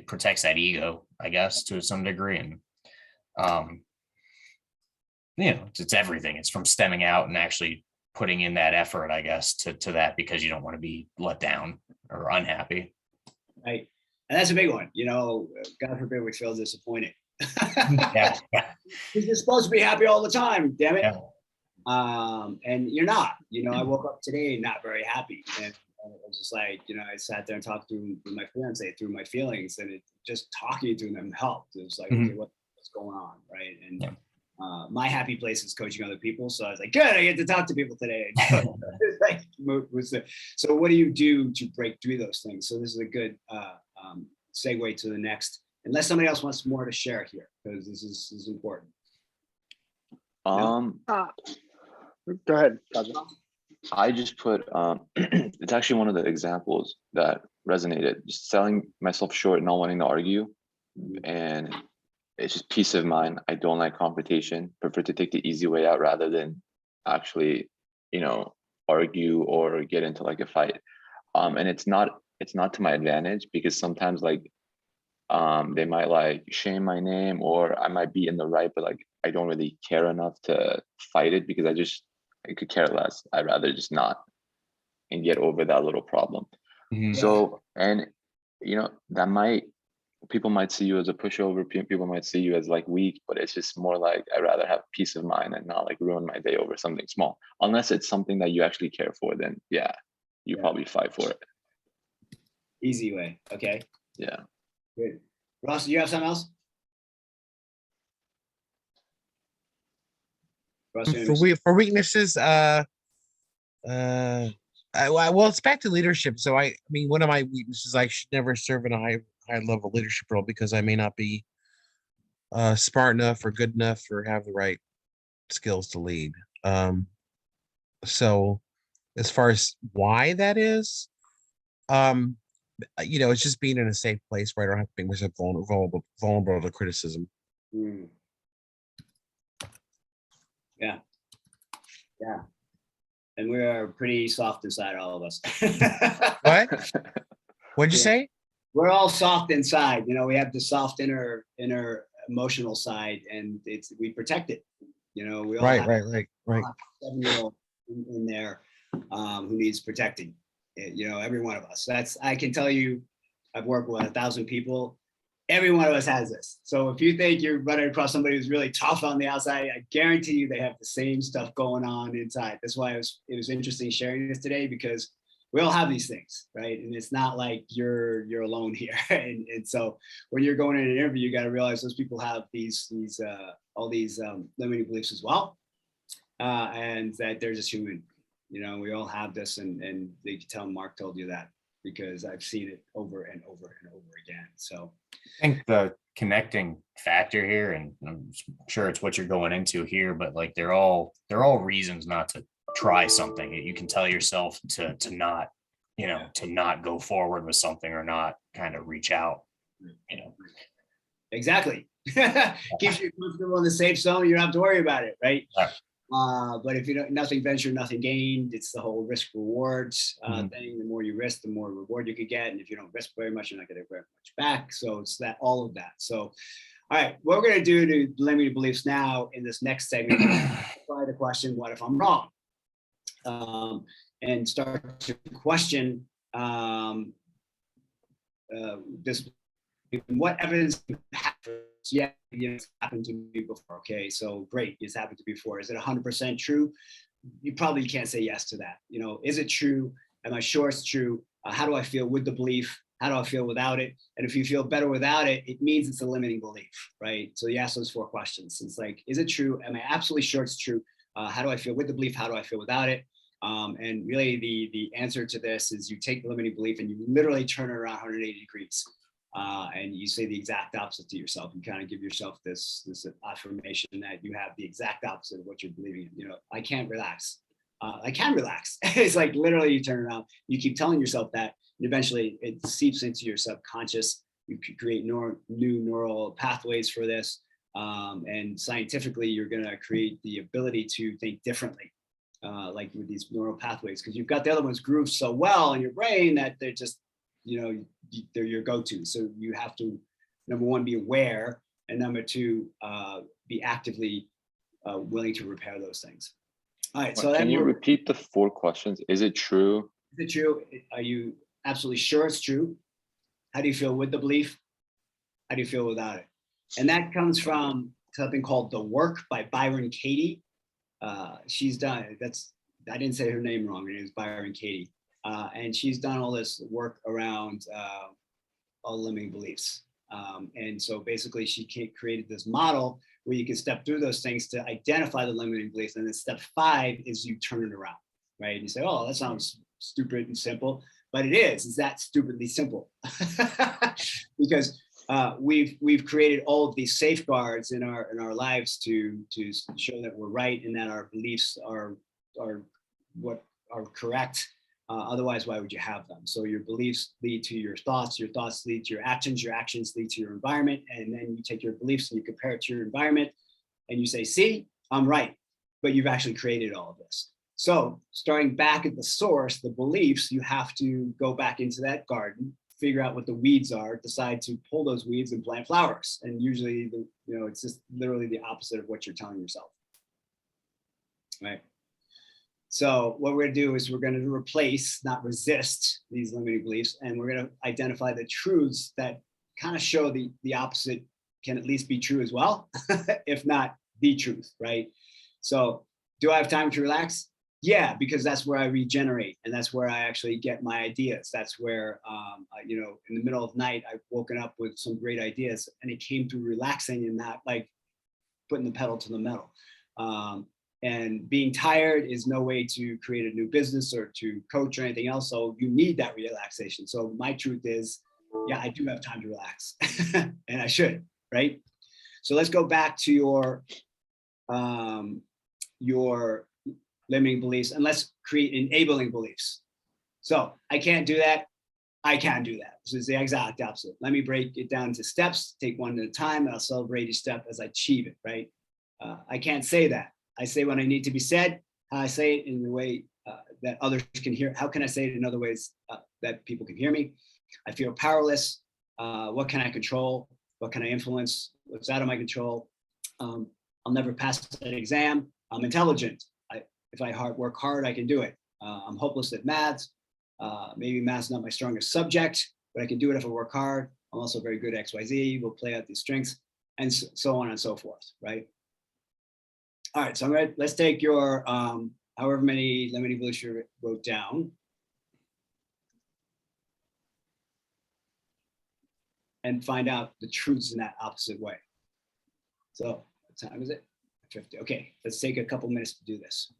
protects that ego, I guess, to some degree. And it's everything. It's from stemming out and actually putting in that effort, I guess, to that, because you don't want to be let down or unhappy. Right. And that's a big one. God forbid we feel disappointed. Yeah. You're supposed to be happy all the time, damn it. Yeah. And you're not. I woke up today not very happy. And it was just like, I sat there and talked through with my fiance through my feelings, and it just talking through them helped. It was like, okay, what's going on, right? And my happy place is coaching other people. So I was like, good, I get to talk to people today. So what do you do to break through those things? So this is a good segue to the next, unless somebody else wants more to share here, because this is important. Go ahead, Kaja. I just put it's actually one of the examples that resonated, just selling myself short, not wanting to argue. And it's just peace of mind. I don't like confrontation, prefer to take the easy way out rather than actually, argue or get into like a fight. And it's not to my advantage, because sometimes like they might like shame my name, or I might be in the right, but like I don't really care enough to fight it, because I could care less. I'd rather just not and get over that little problem. So, and people might see you as a pushover, people might see you as like weak, but it's just more like I'd rather have peace of mind and not like ruin my day over something small. Unless it's something that you actually care for, then you probably fight for it. Easy way. Okay. Yeah. Good. Ross, do you have something else? Ross, For weaknesses, well, it's back to leadership. So I mean, one of my weaknesses, I should never serve in a high level leadership role, because I may not be smart enough or good enough or have the right skills to lead. So as far as why that is, it's just being in a safe place where I don't have to make myself vulnerable to criticism. Yeah. And we are pretty soft inside, all of us. What? What'd you say? We're all soft inside. We have the soft inner emotional side, and we protect it. We all right. have a 7-year-old in there who needs protecting. Every one of us. I can tell you, I've worked with 1,000 people. Every one of us has this. So if you think you're running across somebody who's really tough on the outside, I guarantee you they have the same stuff going on inside. That's why it was interesting sharing this today, because we all have these things, right? And it's not like you're alone here. And so when you're going in an interview, you got to realize those people have all these limiting beliefs as well, and that they're just human. We all have this, and they can tell Mark told you that. because I've seen it over and over and over again. So I think the connecting factor here, and I'm sure it's what you're going into here, but like they're all reasons not to try something. You can tell yourself to not, you know, to not go forward with something or not kind of reach out, you know. exactly. Keeps you comfortable in the safe zone. You don't have to worry about it, right? Right. But if you don't, nothing ventured, nothing gained. It's the whole risk rewards Mhm. thing. The more you risk, the more reward you could get. And if you don't risk very much, you're not going to get very much back. So it's that, all of that. So, all right, what we're going to do to limiting beliefs now in this next segment, try the question, what if I'm wrong? And start to question this. What evidence happens? Yeah, it's happened to me before. Okay, so great, it's happened to me before. Is it 100% true? You probably can't say yes to that. You know, is it true? Am I sure it's true? How do I feel with the belief? How do I feel without it? And if you feel better without it, it means it's a limiting belief, right? So you ask those 4 questions. It's like, is it true? Am I absolutely sure it's true? How do I feel with the belief? How do I feel without it? And really the answer to this is you take the limiting belief and you literally turn it around 180 degrees. And you say the exact opposite to yourself. You kind of give yourself this affirmation that you have the exact opposite of what you're believing in. You know, I can't relax. I can relax. It's like literally you turn around, you keep telling yourself that, and eventually it seeps into your subconscious. You create new neural pathways for this. And scientifically, you're going to create the ability to think differently, like with these neural pathways, because you've got the other ones grooved so well in your brain that they're just, you know, they're your go-to. So you have to, number one, be aware, and number two, be actively willing to repair those things. All right. So can you repeat the 4 questions? Is it true? Is it true? Are you absolutely sure it's true? How do you feel with the belief? How do you feel without it? And that comes from something called The Work by Byron Katie. She's done, I didn't say her name wrong. Her name is Byron Katie. And she's done all this work around all limiting beliefs. And so basically she created this model where you can step through those things to identify the limiting beliefs. And then step 5 is you turn it around, right? And you say, oh, that sounds stupid and simple, but it's that stupidly simple. Because we've created all of these safeguards in our lives to show that we're right and that our beliefs are what are correct. Otherwise, why would you have them? So your beliefs lead to your thoughts lead to your actions lead to your environment, and then you take your beliefs and you compare it to your environment, and you say, see, I'm right, but you've actually created all of this. So starting back at the source, the beliefs, you have to go back into that garden, figure out what the weeds are, decide to pull those weeds and plant flowers. And usually, it's just literally the opposite of what you're telling yourself, right? So what we're going to do is we're going to replace, not resist, these limiting beliefs, and we're going to identify the truths that kind of show the opposite can at least be true as well, if not the truth, right? So do I have time to relax? Yeah, because that's where I regenerate, and that's where I actually get my ideas. That's where, in the middle of the night, I've woken up with some great ideas, and it came through relaxing and not like putting the pedal to the metal. And being tired is no way to create a new business or to coach or anything else. So you need that relaxation. So my truth is, yeah, I do have time to relax and I should, right? So let's go back to your limiting beliefs, and let's create enabling beliefs. So I can't do that. I can do that. So it's the exact opposite. Let me break it down to steps, take one at a time, and I'll celebrate each step as I achieve it, right? I can't say that. I say what I need to be said, how I say it in the way that others can hear. How can I say it in other ways that people can hear me? I feel powerless. What can I control? What can I influence? What's out of my control? I'll never pass an exam. I'm intelligent. If I work hard, I can do it. I'm hopeless at maths. Maybe math's not my strongest subject, but I can do it if I work hard. I'm also very good at XYZ. We'll play out these strengths, and so on and so forth, right? All right, so let's take your however many limiting beliefs you wrote down, and find out the truths in that opposite way. So what time is it? 50. Okay, let's take a couple minutes to do this.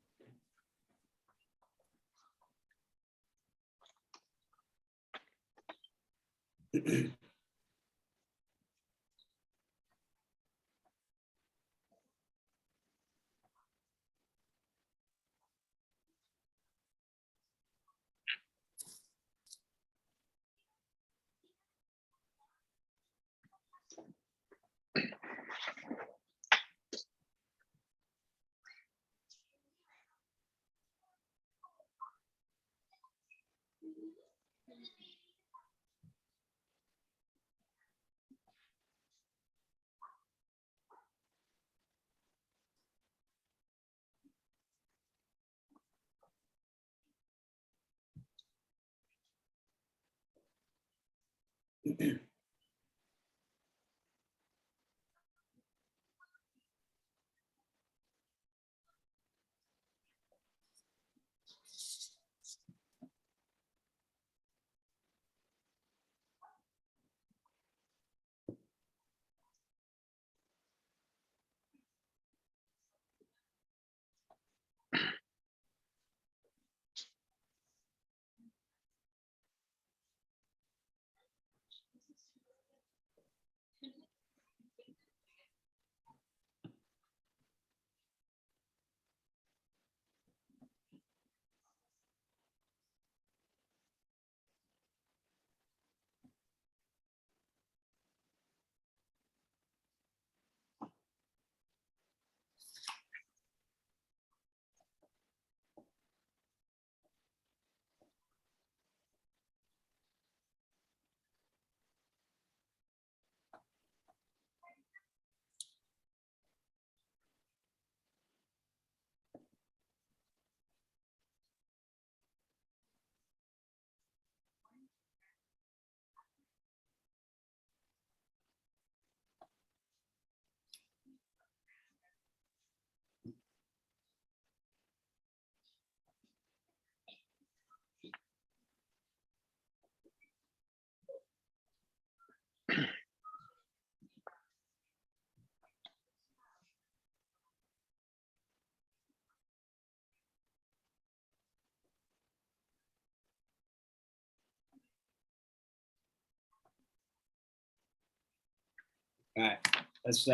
All right, let's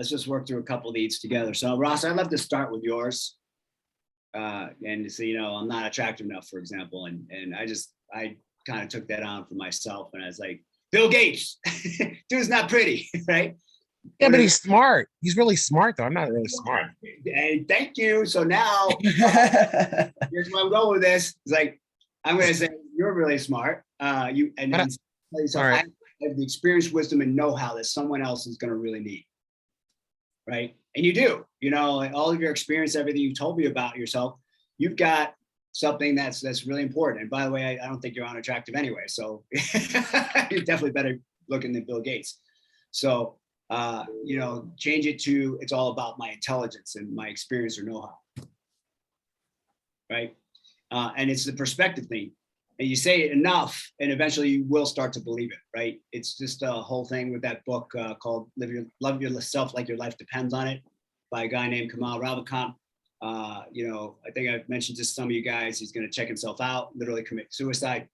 just work through a couple of these together. So Ross, I'd love to start with yours. And so, I'm not attractive enough, for example. And I kind of took that on for myself. And I was like, Bill Gates, dude's not pretty, right? Yeah, but he's smart. He's really smart, though. I'm not really smart. Hey, thank you. So now, here's where I'm going with this. It's like, I'm going to say, you're really smart. So I have the experience, wisdom, and know-how that someone else is going to really need. Right. And you do, like all of your experience, everything you've told me about yourself, you've got something that's really important. And by the way, I don't think you're unattractive anyway. So you're definitely better looking than Bill Gates. So, change it to, it's all about my intelligence and my experience or know-how. Right. And it's the perspective thing. And you say it enough, and eventually you will start to believe it, right? It's just a whole thing with that book called Love Yourself Like Your Life Depends on It by a guy named Kamal Ravikant. I think I've mentioned to some of you guys, he's going to check himself out, literally commit suicide.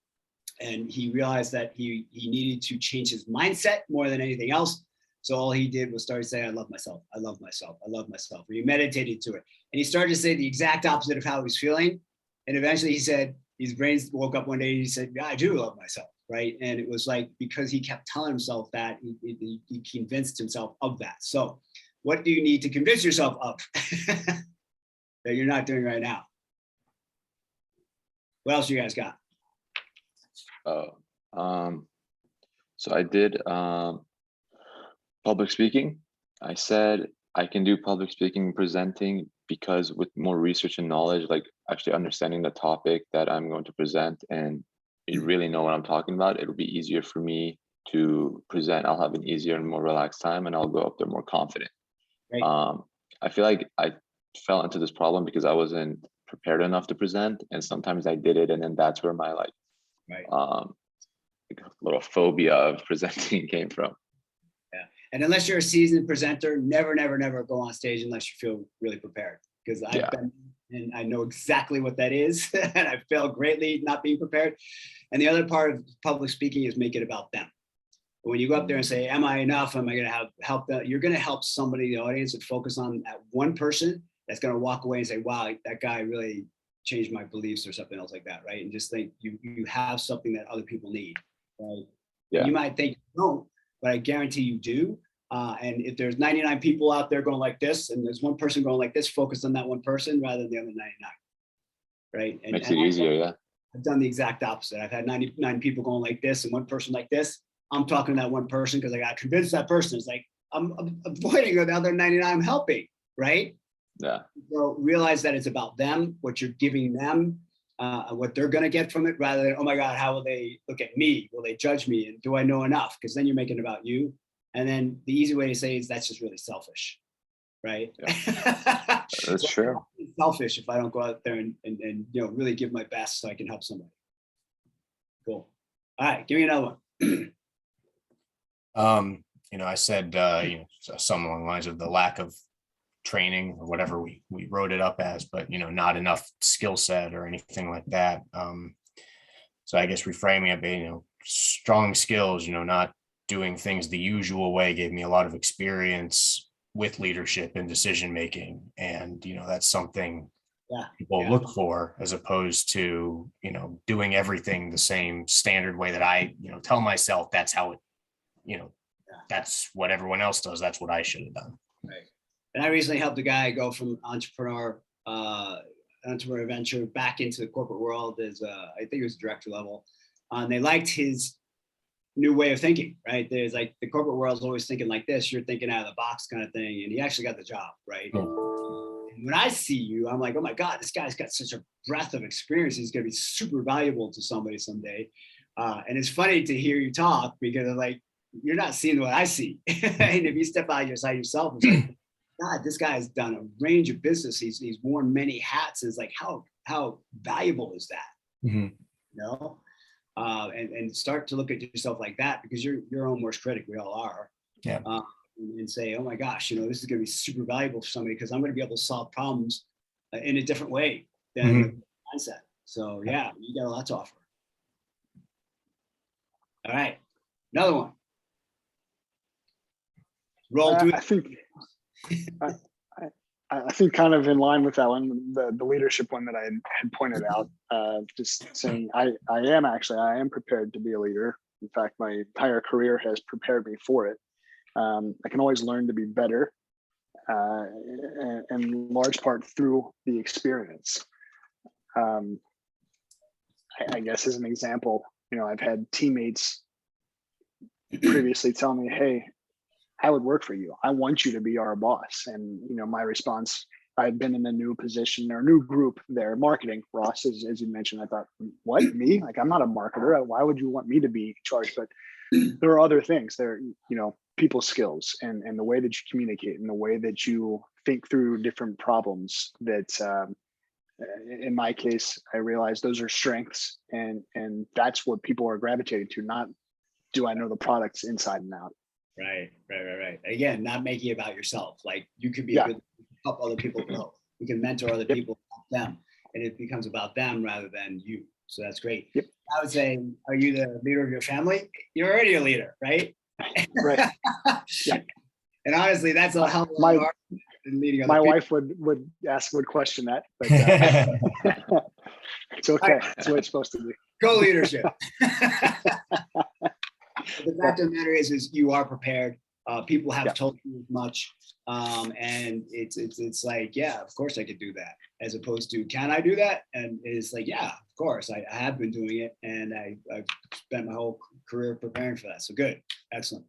And he realized that he needed to change his mindset more than anything else. So all he did was start to say, I love myself, I love myself, I love myself. And he meditated to it. And he started to say the exact opposite of how he was feeling. And eventually he said, his brain woke up one day and he said, yeah, I do love myself, right? And it was like, because he kept telling himself that, he convinced himself of that. So what do you need to convince yourself of that you're not doing right now? What else you guys got? So I did public speaking. I said I can do public speaking and presenting because with more research and knowledge, like actually understanding the topic that I'm going to present and you really know what I'm talking about, it'll be easier for me to present. I'll have an easier and more relaxed time and I'll go up there more confident. Right. I feel like I fell into this problem because I wasn't prepared enough to present, and sometimes I did it, and then that's where my little phobia of presenting came from. Yeah, and unless you're a seasoned presenter, never go on stage unless you feel really prepared. Because I've been, and I know exactly what that is, and I failed greatly not being prepared. And the other part of public speaking is make it about them. But when you go up there and say, am I enough? Am I going to help that? You're going to help somebody in the audience and focus on that one person that's going to walk away and say, wow, that guy really changed my beliefs or something else like that, right? And just think you have something that other people need, right? Yeah. You might think you don't, but I guarantee you do. And if there's 99 people out there going like this, and there's one person going like this, focus on that one person rather than the other 99, right? And Makes it easier, yeah. I've done the exact opposite. I've had 99 people going like this and one person like this. I'm talking to that one person because I got to convince that person. It's like, I'm avoiding the other 99 I'm helping, right? Yeah. So realize that it's about them, what you're giving them, what they're going to get from it, rather than, oh my God, how will they look at me? Will they judge me? And do I know enough? Because then you're making it about you. And then the easy way to say is that's just really selfish, right? Yeah. That's true. It's selfish if I don't go out there and really give my best so I can help somebody. Cool. All right, give me another one. I said, something along the lines of the lack of training or whatever we wrote it up as, but, not enough skill set or anything like that. So I guess reframing it, strong skills, not doing things the usual way gave me a lot of experience with leadership and decision making. And, that's something people look for, as opposed to, doing everything the same standard way that I, tell myself that's how it, that's what everyone else does. That's what I should have done. Right. And I recently helped a guy go from entrepreneur venture back into the corporate world as I think it was director level. And they liked his new way of thinking, right? There's like the corporate world is always thinking like this, you're thinking out of the box kind of thing. And he actually got the job, right? And when I see you, I'm like, oh my God, this guy's got such a breadth of experience. He's going to be super valuable to somebody someday. And it's funny to hear you talk because I'm like, you're not seeing what I see. And if you step out yourself, it's like, God, this guy has done a range of business. He's worn many hats. It's like, how valuable is that? Mm-hmm. And start to look at yourself like that, because you're your own worst critic. We all are. Yeah. And say, oh my gosh, this is going to be super valuable for somebody because I'm going to be able to solve problems in a different way than the mindset. So yeah, you got a lot to offer. All right, another one. Roll through. I think kind of in line with that one, the leadership one that I had pointed out, just saying I am prepared to be a leader. In fact, my entire career has prepared me for it. I can always learn to be better, and in large part through the experience. I guess as an example, I've had teammates previously tell me, hey, I would work for you. I want you to be our boss. And, my response, I'd been in a new position or a new group there, marketing, Ross, as you mentioned. I thought, what, me? Like, I'm not a marketer. Why would you want me to be in charge? But there are other things there, people skills and the way that you communicate and the way that you think through different problems that, in my case, I realized those are strengths and that's what people are gravitating to. Not, do I know the products inside and out? Right. Again, not making it about yourself. Like, you could be a good help other people grow. You can mentor other people, help them, and it becomes about them rather than you. So that's great. Yep. I would say, are you the leader of your family? You're already a leader, right? Right. Yeah. And honestly, that's a hell of a lot in leading other my people. wife would question that, but it's okay. It's the way it's supposed to be. Go leadership. The fact of the matter is you are prepared. People have told you as much, and it's like, yeah, of course I could do that, as opposed to, can I do that? And it's like, yeah, of course I have been doing it, and I've spent my whole career preparing for that. So good, excellent.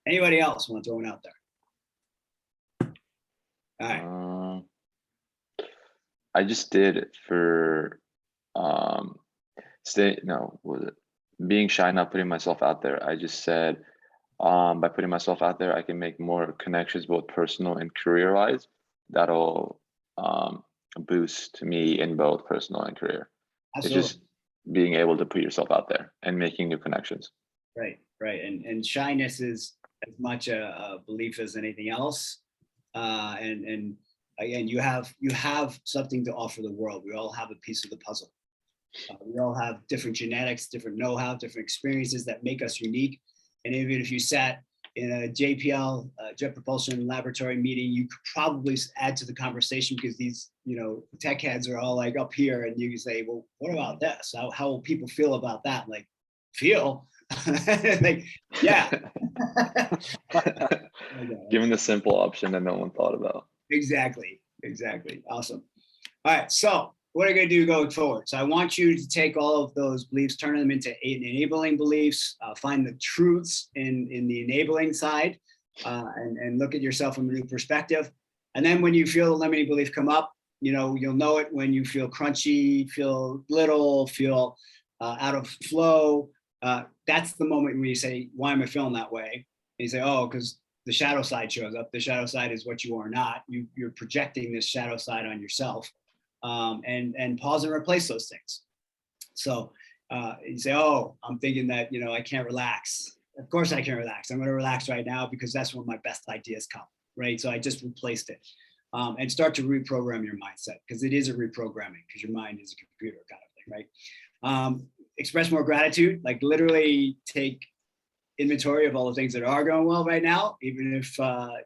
Anybody else want to throw one out there? All right. I just did it for being shy, not putting myself out there. I just said, by putting myself out there, I can make more connections, both personal and career wise. That'll boost me in both personal and career. Absolutely. It's just being able to put yourself out there and making new connections. Right. And shyness is as much a belief as anything else. And again, you have something to offer the world. We all have a piece of the puzzle. We all have different genetics, different know-how, different experiences that make us unique. And even if you sat in a JPL, Jet Propulsion Laboratory meeting, you could probably add to the conversation, because these, tech heads are all like up here, and you can say, well, what about this? How will people feel about that? Like, feel? Like, yeah. Given the simple option that no one thought about. Exactly. Awesome. All right. So what are you going to do going forward? So I want you to take all of those beliefs, turn them into enabling beliefs, find the truths in the enabling side, and look at yourself from a new perspective. And then when you feel the limiting belief come up, you'll know it when you feel crunchy, feel little, feel out of flow. That's the moment when you say, why am I feeling that way? And you say, oh, because the shadow side shows up. The shadow side is what you are not. You're projecting this shadow side on yourself. And pause and replace those things. So you say, oh, I'm thinking that, I can't relax. Of course I can relax. I'm going to relax right now because that's when my best ideas come, right? So I just replaced it. And start to reprogram your mindset, because it is a reprogramming, because your mind is a computer kind of thing, right? Express more gratitude, like literally take inventory of all the things that are going well right now, even if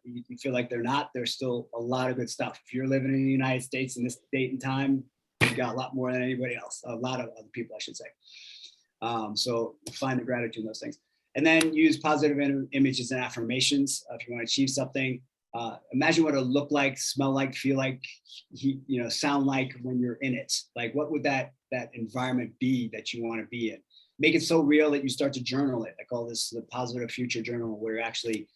you feel like they're not. There's still a lot of good stuff. If you're living in the United States in this date and time, you've got a lot more than anybody else, a lot of other people, I should say. So find the gratitude in those things. And then use positive images and affirmations. If you want to achieve something, imagine what it'll look like, smell like, feel like, sound like when you're in it. Like, what would that environment be that you want to be in? Make it so real that you start to journal it. I call this the positive future journal, where you're actually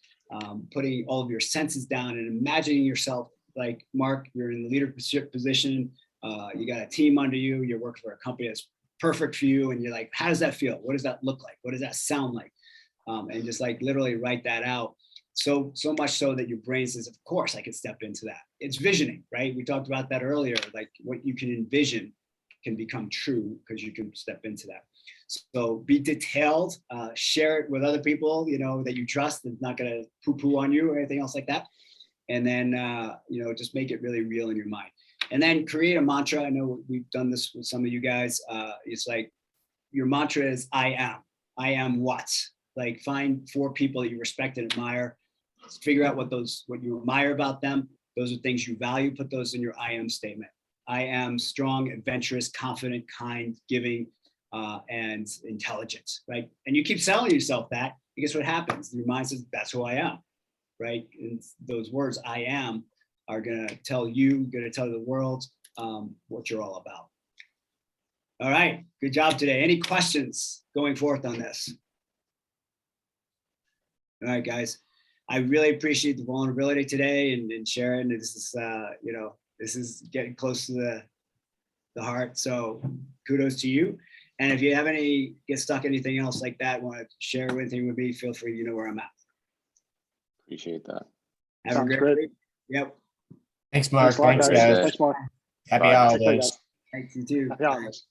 putting all of your senses down and imagining yourself like, Mark, you're in the leadership position. You got a team under you. You're working for a company that's perfect for you. And you're like, how does that feel? What does that look like? What does that sound like? And just like literally write that out. So much so that your brain says, of course I can step into that. It's visioning, right? We talked about that earlier. Like, what you can envision can become true because you can step into that. So be detailed, share it with other people, that you trust, and not going to poo-poo on you or anything else like that. And then, just make it really real in your mind. And then create a mantra. I know we've done this with some of you guys. It's like, your mantra is, I am. I am what? Like, find 4 people that you respect and admire. Figure out what you admire about them. Those are things you value. Put those in your I am statement. I am strong, adventurous, confident, kind, giving, and intelligent, right? And you keep telling yourself that, because what happens? Your mind says, that's who I am, right? And those words, I am, are going to tell the world what you're all about. All right, good job today. Any questions going forth on this? All right, guys. I really appreciate the vulnerability today and sharing. This is, this is getting close to the heart. So kudos to you. And if you have get stuck anything else like that, want to share anything with me, feel free. You know where I'm at. Appreciate that. Have a great week. Yep. Thanks, Mark. Thanks, Thanks, guys. Thanks, Mark. Happy Bye. holidays. Thanks, you too. Happy holidays.